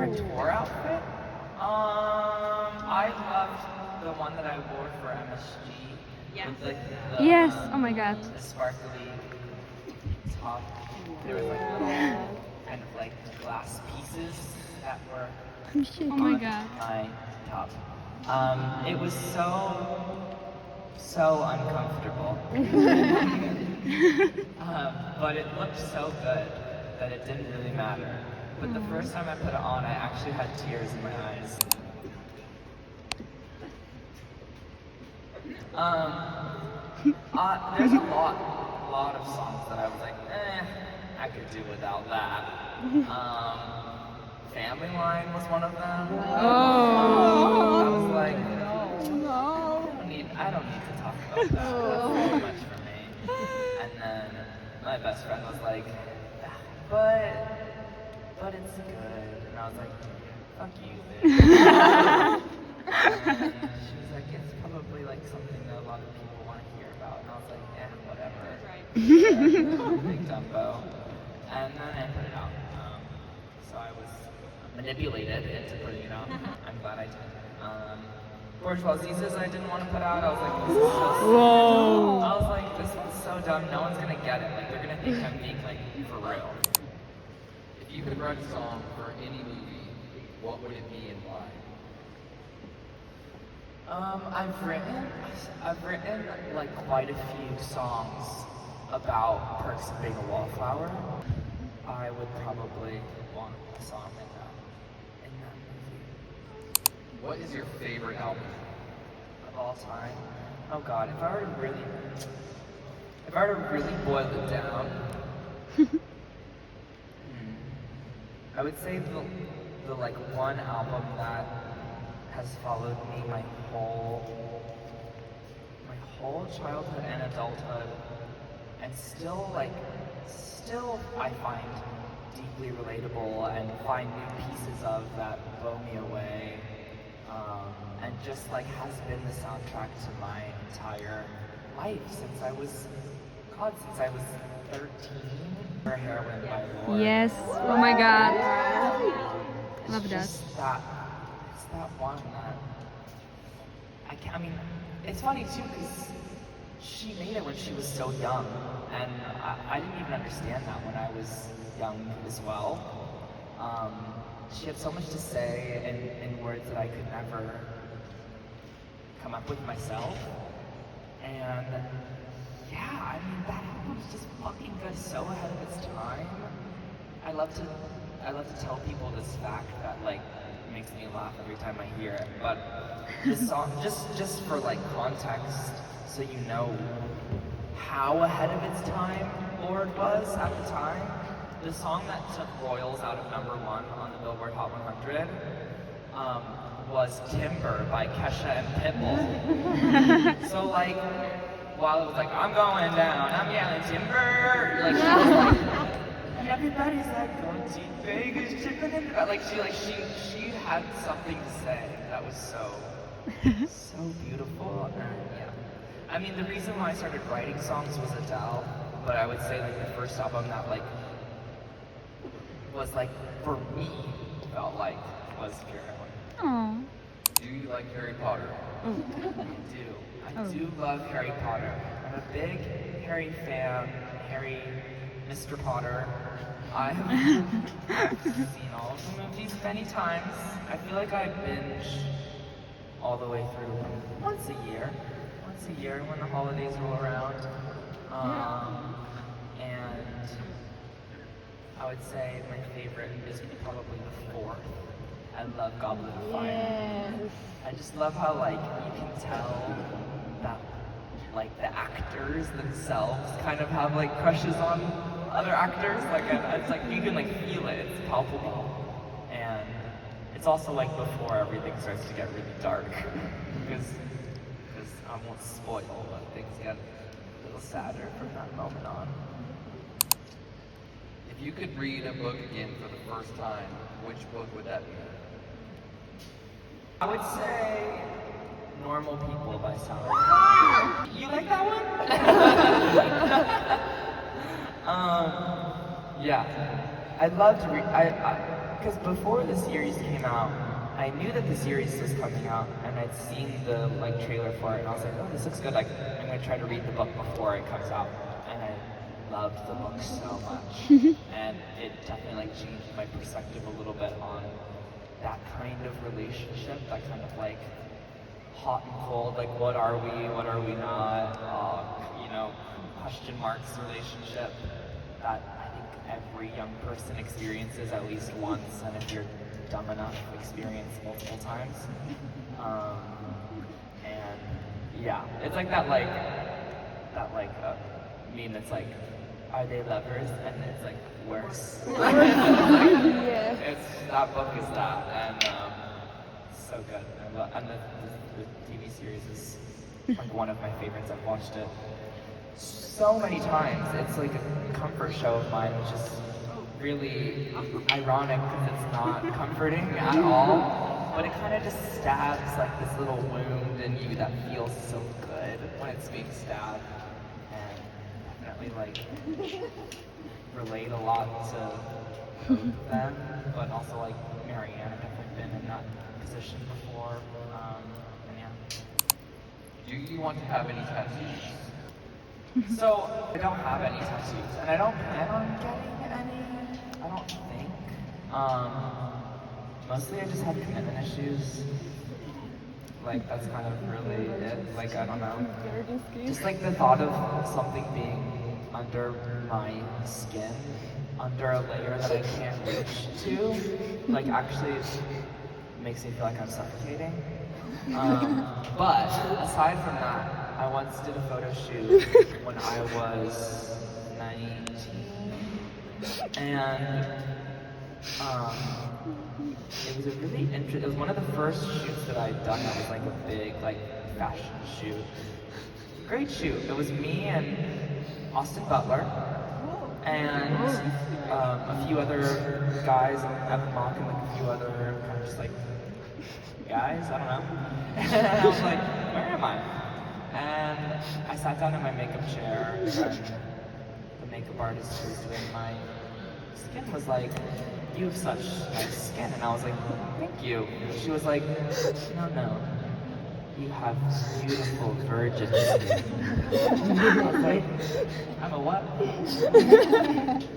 a tour outfit? I loved the one that I wore for MSG. Yeah. With like Yes, oh my god. the sparkly top. There was like little kind of like glass pieces that were I'm shaking. Oh my on god. my top. It was so uncomfortable. But it looked so good that it didn't really matter. But the first time I put it on, I actually had tears in my eyes. There's a lot of songs that I was like, I could do without that. Family Line was one of them. Oh. I was like, I don't need to talk about that. That's too much for me. And then my best friend was like, but it's good. And I was like, fuck you, bitch. And she was like, it's probably like something that a lot of people want to hear about. And I was like, whatever. Big tempo. And then I put it out. So I was manipulated into putting it out. I'm glad I did. Bourgeois Zizas I didn't want to put out. I was like, this is so stupid. I was like, this one's so dumb. No one's gonna get it. Like, they're gonna think I'm being like for real. If you could write a song for any movie, what would it be and why? I've written like quite a few songs about Perks of Being a Wallflower. I would probably want a song in that movie. What is your favorite album? Of all time. Oh God, if I were to really boil it down, I would say the like one album that has followed me my whole childhood and adulthood, and still I find deeply relatable and find new pieces of that blow me away. And just like has been the soundtrack to my entire life since I was 13. Her Heroine by Lorde. Yes, oh my god. It's Love that. just it's that one that I mean, it's funny too because she made it when she was so young, and I didn't even understand that when I was young as well. She had so much to say in words that I could never come up with myself. And yeah, I mean that album is just fucking good, so ahead of its time. I love to tell people this fact that like makes me laugh every time I hear it. But this song, just for like context, so you know how ahead of its time Lorde was at the time. The song that took Royals out of #1 on the Billboard Hot 100 was Timber by Kesha and Pitbull. So like, while it was like, I'm going down, I'm yelling timber, like she was like, and everybody's like, going to Vegas, chicken and like she had something to say that was so beautiful. And yeah, I mean the reason why I started writing songs was Adele, but I would say like the first album that like was like for me felt like was Heroine. Oh. Do you like Harry Potter? I do love Harry Potter. I'm a big Harry fan. Mr. Potter. I've seen all of the movies many times. I feel like I binge all the way through once a year when the holidays roll around. And I would say my favorite is probably the fourth. I love Goblet of Fire. Yes. I just love how like you can tell that like the actors themselves kind of have like crushes on other actors. Like it's like you can like feel it. It's palpable, and it's also like before everything starts to get really dark because I won't spoil, but things get a little sadder from that moment on. If you could read a book again for the first time, which book would that be? I would say Normal People by Sally. You like that one? Yeah. I love to read. Because before the series came out, I knew that the series was coming out, and I'd seen the like trailer for it, and I was like, oh, this looks good. Like, I'm gonna try to read the book before it comes out, and I loved the book so much, and it definitely like changed my perspective a little bit on that kind of relationship, that kind of like hot and cold, like what are we not, you know, question marks relationship that I think every young person experiences at least once, and if you're dumb enough, experience multiple times. And yeah, it's like that meme that's like, are they lovers? And it's like worse. Yeah. It's that book is that, and so good. And the TV series is like one of my favorites. I've watched it so many times. It's like a comfort show of mine, which is really ironic because it's not comforting at all. But it kind of just stabs like this little wound in you that feels so good when it's being stabbed. And definitely like relate a lot to both of them, but also like Marianne, I've definitely been in that position before. And yeah. Do you want to have any tattoos? So I don't have any tattoos, and I don't plan on getting any. I don't think. Mostly I just have commitment issues. Like that's kind of really it. Like I don't know. Just like the thought of something being under my skin, under a layer that I can't reach to, like actually makes me feel like I'm suffocating. But aside from that, I once did a photo shoot when I was 19, and it was a really interesting. It was one of the first shoots that I'd done that was like a big like fashion shoot. Great shoot. It was me and Austin Butler and a few other guys, and Evan Mock and like a few other kind of just like guys. I don't know. And I was like, where am I? And I sat down in my makeup chair, and the makeup artist who was doing my skin was like, you have such nice skin. And I was like, thank you. And she was like, no, you have beautiful virgin skin. I was like, I'm a what?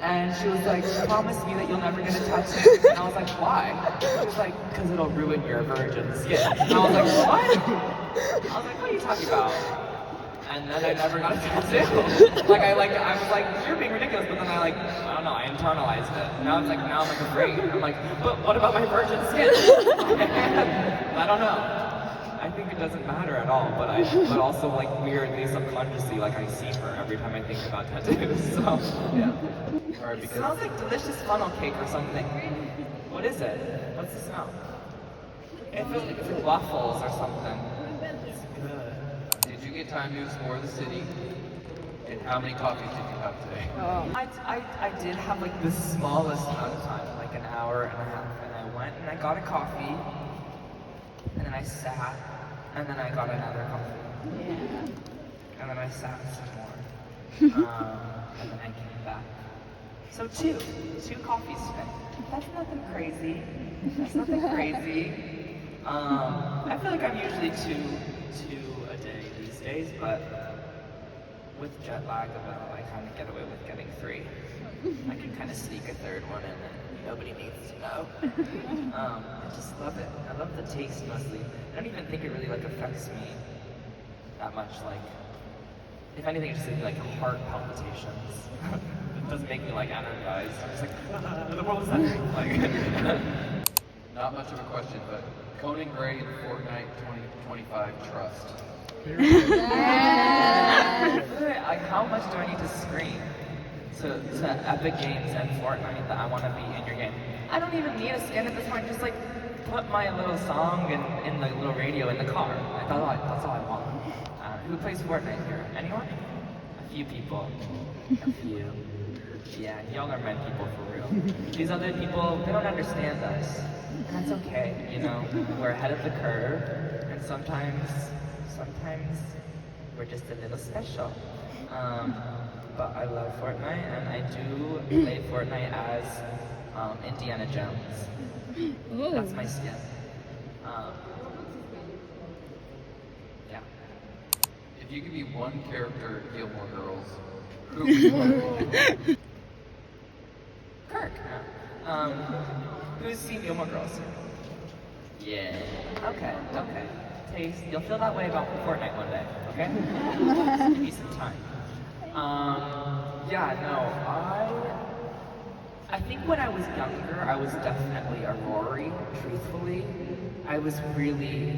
And she was like, promise me that you'll never get a tattoo. And I was like, why? She was like, because it'll ruin your virgin skin. And I was like, what? I was like, what are you talking about? And then I never got a tattoo. I was like, you're being ridiculous, but then I don't know, I internalized it. Now it's like, now I'm like afraid. I'm like, but what about my virgin skin? I don't know. I think it doesn't matter at all, but also like weirdly, subconsciously, like I see her every time I think about tattoos. So yeah. Or because it smells like delicious funnel cake or something. What is it? What's the smell? It feels like it's like waffles or something. It's good. Did you get time to explore the city? And how many coffees did you have today? I did have like the smallest amount of time, like an hour and a half, and I went and I got a coffee, and then I sat, and then I got another coffee, and then I sat some more, and then I came back. So two coffees today. That's nothing crazy. That's nothing crazy. I feel like I'm usually two a day these days, but with jet lag, I kind of get away with getting 3. I can kind of sneak a third one in and nobody needs to know. I just love it. I love the taste mostly. I don't even think it really like affects me that much. Like, if anything, it just gives me like heart palpitations. It doesn't make me like energized. I'm just like, the world is ending. Like, Not much of a question, but Conan Gray and Fortnite 2025 trust. Like, how much do I need to scream to Epic Games and Fortnite that I want to be in your game? I don't even need a skin at this point. Just like put my little song in the little radio in the car. That's all I want. Who plays Fortnite here? Anyone? A few people. A few. Yeah, y'all are men people for real. These other people, they don't understand us. And that's okay, you know? We're ahead of the curve, and sometimes we're just a little special. But I love Fortnite, and I do play Fortnite as Indiana Jones. Ooh. That's my skin. Yeah. If you could be one character in Gilmore Girls, who would you want to be? Kirk. Who's seen Gilmore Girls? Yeah. Okay. Taste. You'll feel that way about Fortnite one day. Okay. Just give me some time. Yeah. No. I think when I was younger, I was definitely a Rory. Truthfully, I was really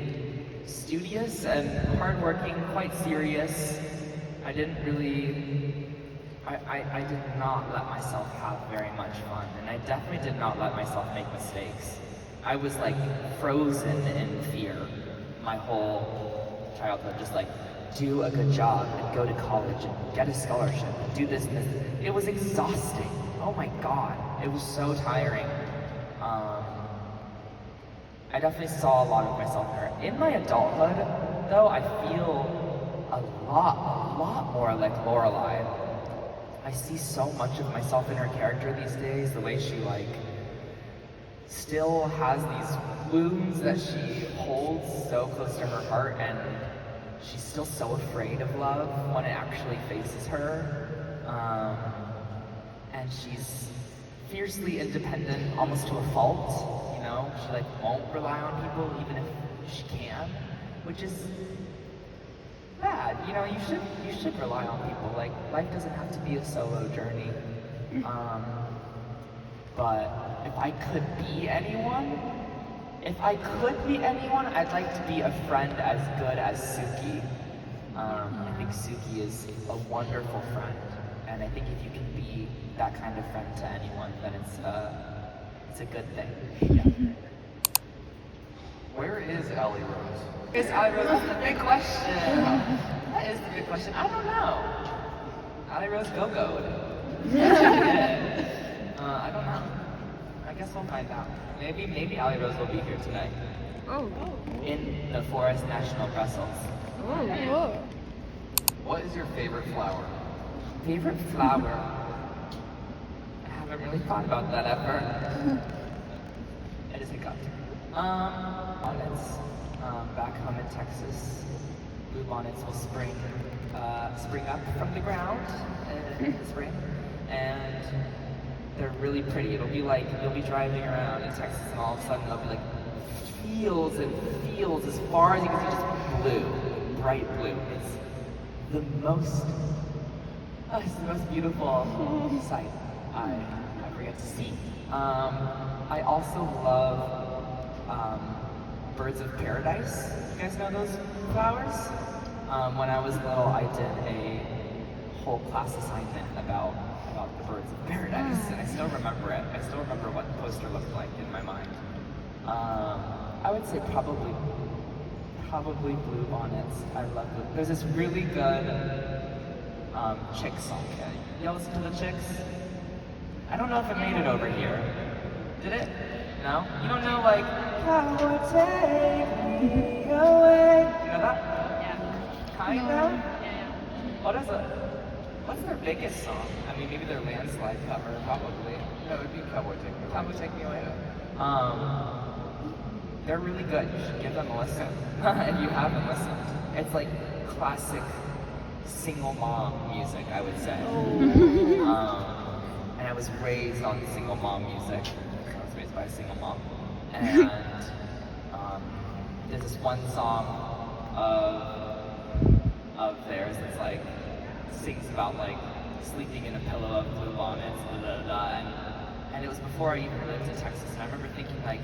studious and hardworking, quite serious. I didn't really. I did not let myself have very much fun, and I definitely did not let myself make mistakes. I was like frozen in fear my whole childhood, just like do a good job and go to college and get a scholarship and do this and this. It was exhausting. Oh my god, it was so tiring. I definitely saw a lot of myself there. In my adulthood, though, I feel a lot more like Lorelai. I see so much of myself in her character these days, the way she like still has these wounds that she holds so close to her heart, and she's still so afraid of love when it actually faces her. And she's fiercely independent, almost to a fault, you know? She like won't rely on people even if she can, which is bad. You know, you should rely on people. Like, life doesn't have to be a solo journey. But if I could be anyone, I'd like to be a friend as good as Suki. I think Suki is a wonderful friend, and I think if you can be that kind of friend to anyone, then it's a good thing. Yeah. Where is Allie Rose? That's the big question. That is the big question. I don't know. Allie Rose go-go. I don't know. I guess we'll find out. Maybe Allie Rose will be here tonight. Oh. In the Forest National Brussels. Oh. What is your favorite flower? Favorite flower? I haven't really thought about that ever. It is a gut. Bonnets. Back home in Texas, blue bonnets will spring up from the ground in the spring, and they're really pretty. It'll be like you'll be driving around in Texas, and all of a sudden there'll be like fields and fields as far as you can see, just blue, bright blue. It's the most beautiful sight I ever get to see. I also love birds of paradise. You guys know those flowers? When I was little, I did a whole class assignment about the birds of paradise, and I still remember it. I still remember what the poster looked like in my mind. I would say probably blue bonnets. I love them. There's this really good Chick song. Y'all listen to the Chicks? I don't know if it made it over here. Did it? No? You don't know like "I would take me away"? You know that? Yeah. Kinda? Yeah. What's their biggest song? I mean, maybe their landslide cover, probably. No, it would be Cowboy Take Me Away. Cowboy Take Me Away. They're really good. You should give them a listen. If you haven't listened. It's like classic single mom music, I would say. And I was raised on single mom music. I was raised by a single mom. And there's this one song of theirs that's like sings about like sleeping in a pillow of blue bonnets, blah, blah, blah. And it was before I even lived in Texas. And I remember thinking like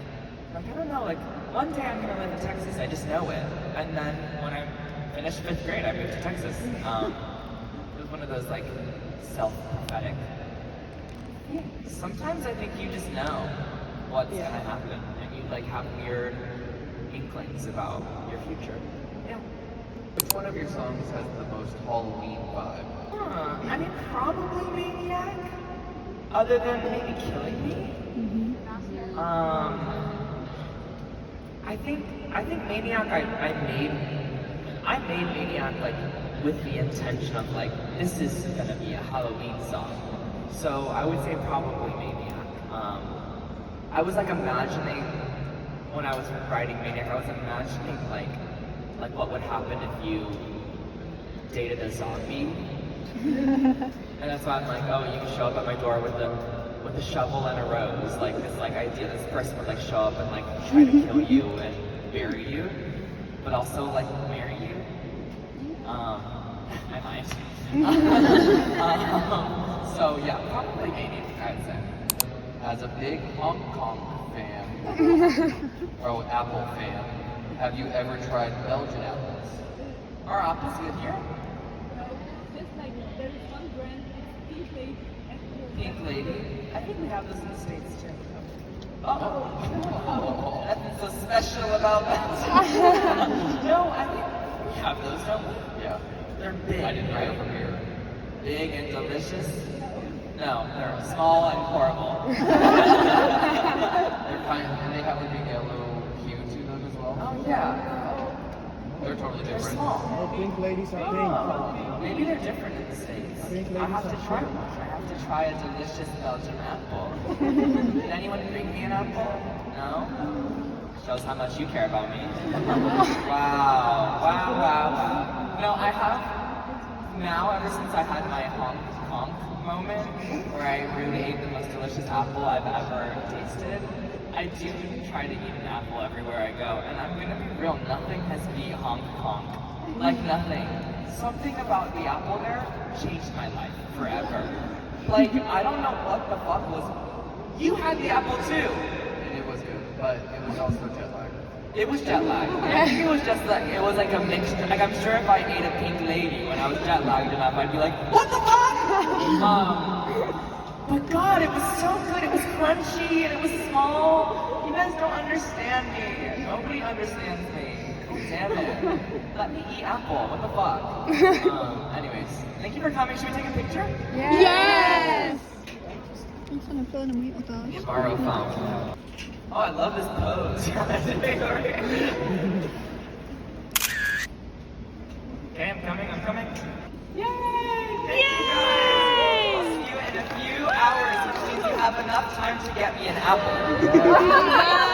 I don't know, like one day I'm gonna live in Texas. I just know it. And then when I finished 5th grade, I moved to Texas. It was one of those like self-prophetic. Sometimes I think you just know what's gonna happen, and you like have weird inklings about your future. Yeah. Which one of your songs has the most Halloween vibe? I mean, probably Maniac. Other than maybe Killing Me. I think Maniac. I made Maniac like with the intention of like this is gonna be a Halloween song. So I would say probably Maniac. I was like imagining when I was writing Maniac, I was imagining like what would happen if you dated a zombie. And that's why I'm like, oh, you can show up at my door with a shovel and a rose, like this like idea this person would like show up and like try to kill you and bury you, but also like marry you. I might. So yeah, probably Maniac, I'd say. As a big Hong Kong fan, or Apple fan, have you ever tried Belgian apples? Are apples good here? Just like there is one brand, it's Pink Lady. Pink Lady. I think we have those in the States too. Oh, that's so special about that. No, I think we have those, don't we? Yeah. They're big. I didn't know right? they're from here. Big and delicious. No, they're small and horrible. They're kind of, and they have like a yellow hue to them as well. Oh yeah. They're totally They're different. small. Oh, pink ladies are pink. Oh, maybe they're different in the States. Pink I have ladies to are try pink. one. I have to try a delicious Belgian apple. Did anyone bring me an apple? No? Shows how much you care about me. Wow. No, I have now, ever since I had my Hong Kong moment, where I really ate the most delicious apple I've ever tasted, I do try to eat an apple everywhere I go, and I'm gonna be real, nothing has beat Hong Kong. Like nothing. Something about the apple there changed my life forever. Like, I don't know what the fuck was. You had the apple too! And it was good, but it was also jet lag. It was jet lag. I think it was just like, it was like a mixture. Like, I'm sure if I ate a Pink Lady when I was jet lagged enough, I'd be like, what the fuck? But God, it was so good. It was crunchy and it was small. You guys don't understand me. Nobody understands me. Damn it. Let me eat apple. What the fuck? Anyways, thank you for coming. Should we take a picture? Yes! Borrow phone. Oh, I love this pose. Okay, I'm coming. Yay! Thank you guys! I'll see you in a few hours, which means you have enough time to get me an apple.